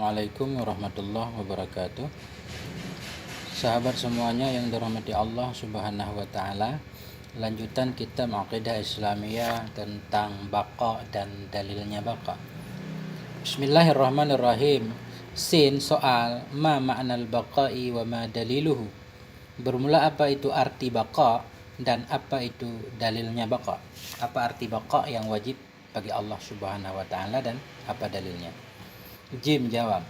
Assalamualaikum warahmatullahi wabarakatuh. Sahabat semuanya yang dirahmati Allah Subhanahu wa taala. Lanjutan kitab Aqidah Islamiyah tentang baqa dan dalilnya baqa. Bismillahirrahmanirrahim. Sin soal ma ma'nal baqa'i wa ma daliluhu. Bermula apa itu arti baqa dan apa itu dalilnya baqa. Apa arti baqa yang wajib bagi Allah Subhanahu wa taala dan apa dalilnya? Jim jawab,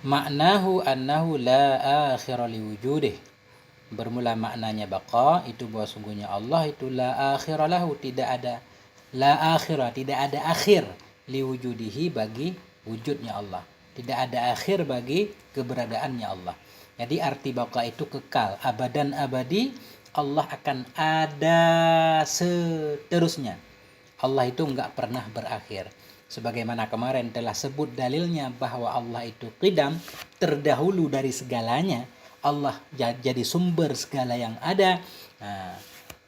maknahu annahu la akhira liwujudih. Bermula maknanya baqa itu bahwa sungguhnya Allah itu la akhira lahu, tidak ada akhir liwujudihi bagi wujudnya Allah. Tidak ada akhir bagi keberadaannya Allah. Jadi arti baqa itu kekal, abadan abadi, Allah akan ada seterusnya. Allah itu enggak pernah berakhir. Sebagaimana kemarin telah sebut dalilnya bahwa Allah itu qidam, terdahulu dari segalanya. Allah jadi sumber segala yang ada. Nah,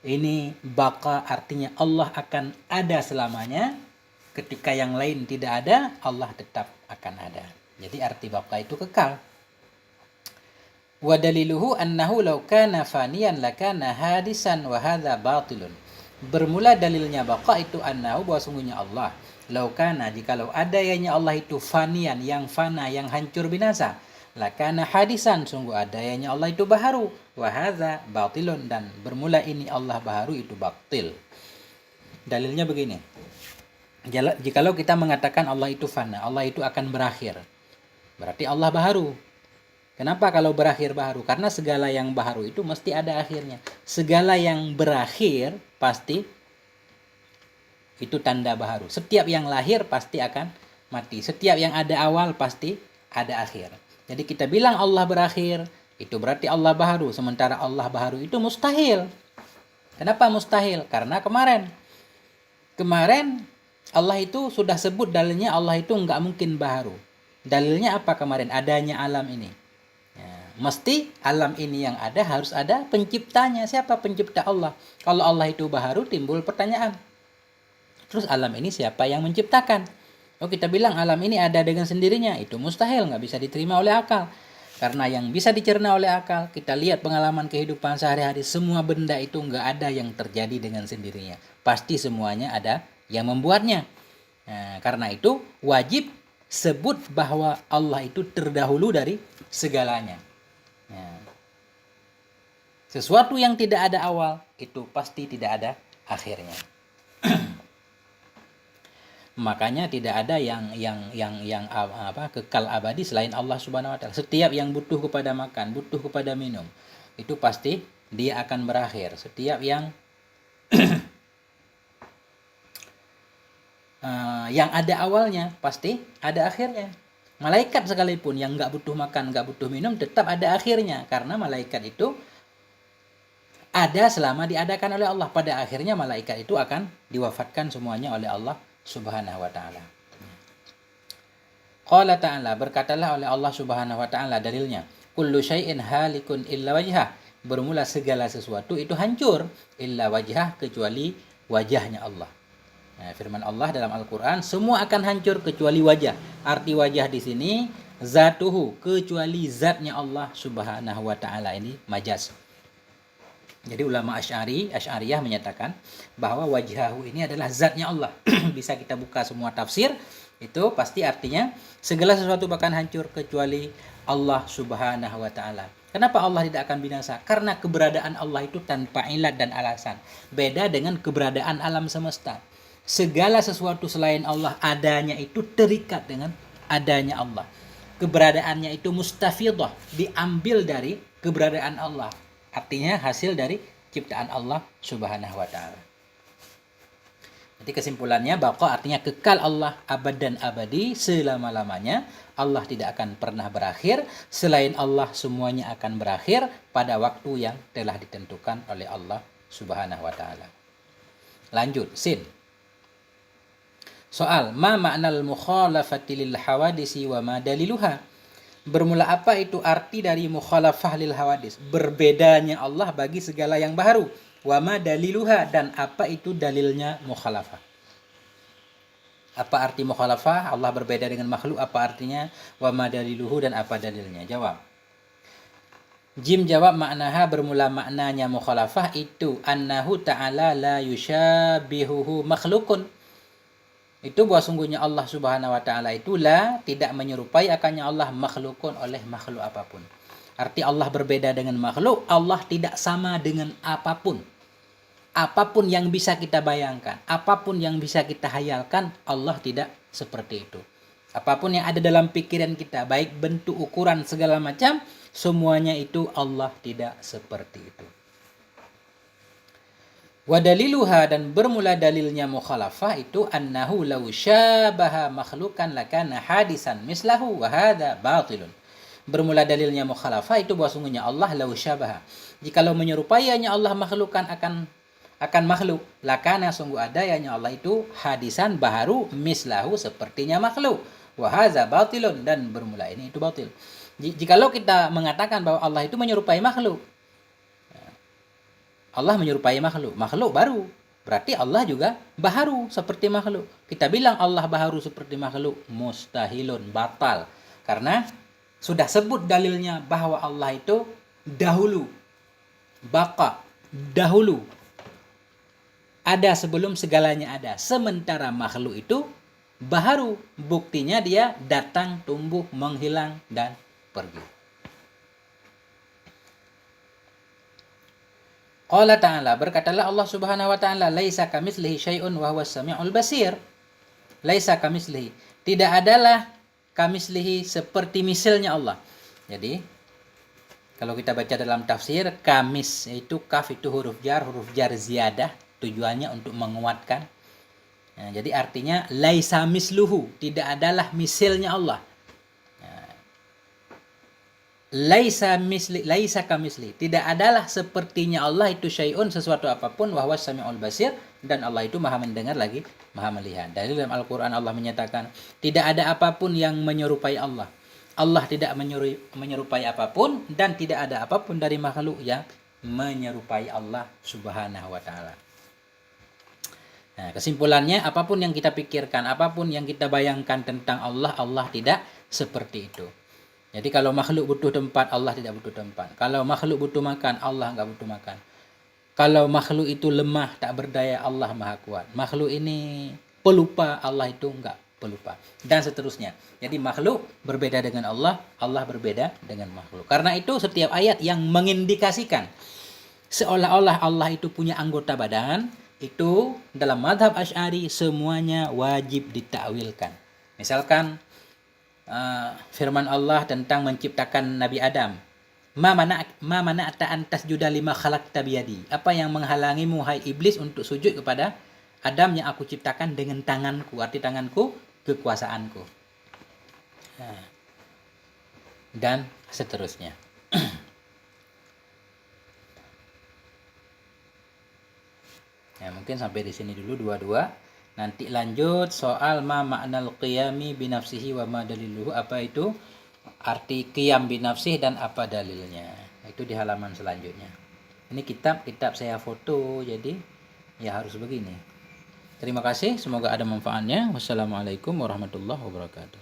ini baqa artinya Allah akan ada selamanya. Ketika yang lain tidak ada, Allah tetap akan ada. Jadi arti baqa itu kekal. Wa daliluhu annahu law kana faniyan lakana hadisan wa hadza batilun. Bermula dalilnya baqa itu annahu bahwa sungguhnya Allah laukana, jikalau adanya Allah itu fanian, yang fana, yang hancur binasa, lakana hadisan, sungguh adanya Allah itu baharu, wa hadza batilun, dan bermula ini Allah baharu itu batil. Dalilnya begini, jikalau kita mengatakan Allah itu fana, Allah itu akan berakhir, berarti Allah baharu. Kenapa kalau berakhir baharu? Karena segala yang baharu itu mesti ada akhirnya. Segala yang berakhir pasti itu tanda baharu. Setiap yang lahir pasti akan mati. Setiap yang ada awal pasti ada akhir. Jadi kita bilang Allah berakhir, itu berarti Allah baharu. Sementara Allah baharu itu mustahil. Kenapa mustahil? Karena kemarin Allah itu sudah sebut dalilnya Allah itu enggak mungkin baharu. Dalilnya apa kemarin? Adanya alam ini. Ya, mesti alam ini yang ada harus ada penciptanya. Siapa pencipta Allah? Kalau Allah itu baharu, timbul pertanyaan. Terus alam ini siapa yang menciptakan? Oh, kita bilang alam ini ada dengan sendirinya. Itu mustahil, nggak bisa diterima oleh akal. Karena yang bisa dicerna oleh akal, kita lihat pengalaman kehidupan sehari-hari, semua benda itu nggak ada yang terjadi dengan sendirinya. Pasti semuanya ada yang membuatnya. Nah, karena itu wajib sebut bahwa Allah itu terdahulu dari segalanya. Nah, sesuatu yang tidak ada awal, itu pasti tidak ada akhirnya. Makanya tidak ada yang kekal abadi selain Allah Subhanahu wa taala. Setiap yang butuh kepada makan, butuh kepada minum, itu pasti dia akan berakhir. Setiap yang yang ada awalnya pasti ada akhirnya. Malaikat sekalipun yang nggak butuh makan, nggak butuh minum, tetap ada akhirnya. Karena malaikat itu ada selama diadakan oleh Allah. Pada akhirnya malaikat itu akan diwafatkan semuanya oleh Allah Subhanahu wa ta'ala. Qala ta'ala, berkatalah oleh Allah Subhanahu wa ta'ala dalilnya, kullu syai'in halikun illa wajhah. Bermula segala sesuatu itu hancur illa wajhah, kecuali wajahnya Allah. Nah, firman Allah dalam Al-Qur'an, semua akan hancur kecuali wajah. Arti wajah di sini zatuhu, kecuali zatnya Allah Subhanahu wa ta'ala. Ini majaz. Jadi ulama Asy'ariyah menyatakan bahwa wajhahu ini adalah zatnya Allah. Bisa kita buka semua tafsir, itu pasti artinya segala sesuatu bahkan hancur kecuali Allah Subhanahu wa taala. Kenapa Allah tidak akan binasa? Karena keberadaan Allah itu tanpa ilat dan alasan. Beda dengan keberadaan alam semesta. Segala sesuatu selain Allah adanya itu terikat dengan adanya Allah. Keberadaannya itu mustafidah, diambil dari keberadaan Allah. Artinya hasil dari ciptaan Allah Subhanahu wa ta'ala. Jadi kesimpulannya, baqa artinya kekal Allah abad dan abadi, selama-lamanya. Allah tidak akan pernah berakhir. Selain Allah semuanya akan berakhir pada waktu yang telah ditentukan oleh Allah Subhanahu wa ta'ala. Lanjut, sin. Soal, ma ma'nal mukhalafati lil hawadisi wa ma daliluha. Bermula apa itu arti dari mukhalafah lil hawadis? Berbedanya Allah bagi segala yang baharu. Wa ma daliluha, dan apa itu dalilnya mukhalafah? Apa arti mukhalafah? Allah berbeda dengan makhluk, apa artinya? Wa ma daliluhu, dan apa dalilnya? Jawab. Jim jawab, maknaha bermula maknanya mukhalafah itu annahu ta'ala la yushabihuhu makhlukun. Itu bahwa sungguhnya Allah Subhanahu wa taala itu tidak menyerupai akannya Allah makhlukun oleh makhluk apapun. Arti Allah berbeda dengan makhluk, Allah tidak sama dengan apapun. Apapun yang bisa kita bayangkan, apapun yang bisa kita hayalkan, Allah tidak seperti itu. Apapun yang ada dalam pikiran kita, baik bentuk, ukuran, segala macam, semuanya itu Allah tidak seperti itu. Wa daliluha, dan bermula dalilnya mukhalafah itu annahu law syabaha makhlukan lakana hadisan mislahu wa hadza batilun. Bermula dalilnya mukhalafah itu bahwa sungguhnya Allah law syabaha. Jikalau menyerupainya Allah makhlukan akan makhluk, lakana sungguh adanya Allah itu hadisan baharu mislahu sepertinya makhluk. Wa hadza batilun, dan bermula ini itu batil. Jikalau kita mengatakan bahwa Allah itu menyerupai makhluk, Allah menyerupai makhluk, makhluk baru, berarti Allah juga baharu seperti makhluk. Kita bilang Allah baharu seperti makhluk, mustahilun, batal. Karena sudah sebut dalilnya bahwa Allah itu dahulu, baka, dahulu, ada sebelum segalanya ada. Sementara makhluk itu baharu, buktinya dia datang, tumbuh, menghilang, dan pergi. Qala ta'ala, berkatalah Allah Subhanahu wa ta'ala, laisa kamitslihi syai'un wa huwas samiul basir. Laisa kamitslihi, tidak adalah kamitslihi seperti misalnya Allah. Jadi kalau kita baca dalam tafsir, kamis itu kaf itu huruf jar ziyadah, tujuannya untuk menguatkan. Nah, jadi artinya laisa misluhu, tidak adalah misalnya Allah. Laisa kamisli, tidak adalah sepertinya Allah itu syai'un, sesuatu apapun, wa huwas samiul basir, dan Allah itu maha mendengar lagi maha melihat. Dari dalam Al-Qur'an Allah menyatakan tidak ada apapun yang menyerupai Allah. Allah tidak menyerupai apapun, dan tidak ada apapun dari makhluk yang menyerupai Allah Subhanahu wa taala. Nah, kesimpulannya, apapun yang kita pikirkan, apapun yang kita bayangkan tentang Allah, Allah tidak seperti itu. Jadi kalau makhluk butuh tempat, Allah tidak butuh tempat. Kalau makhluk butuh makan, Allah enggak butuh makan. Kalau makhluk itu lemah, tak berdaya, Allah maha kuat. Makhluk ini pelupa, Allah itu enggak pelupa. Dan seterusnya. Jadi makhluk berbeda dengan Allah, Allah berbeda dengan makhluk. Karena itu setiap ayat yang mengindikasikan seolah-olah Allah itu punya anggota badan, itu dalam mazhab Asy'ari semuanya wajib ditakwilkan. Misalkan firman Allah tentang menciptakan Nabi Adam. Ma mana'ata an tasjuda lima khalaqta biyadi. Apa yang menghalangimu hai iblis untuk sujud kepada Adam yang aku ciptakan dengan tanganku. Arti tanganku, kekuasaanku. Nah, dan seterusnya. Ya, mungkin sampai di sini dulu dua-dua. Nanti lanjut soal ma ma'nal qiyami binafsihi wa ma daliluhu. Apa itu arti qiyam binafsih dan apa dalilnya. Itu di halaman selanjutnya. Ini kitab saya foto, jadi ya harus begini. Terima kasih, semoga ada manfaatnya. Wassalamualaikum warahmatullahi wabarakatuh.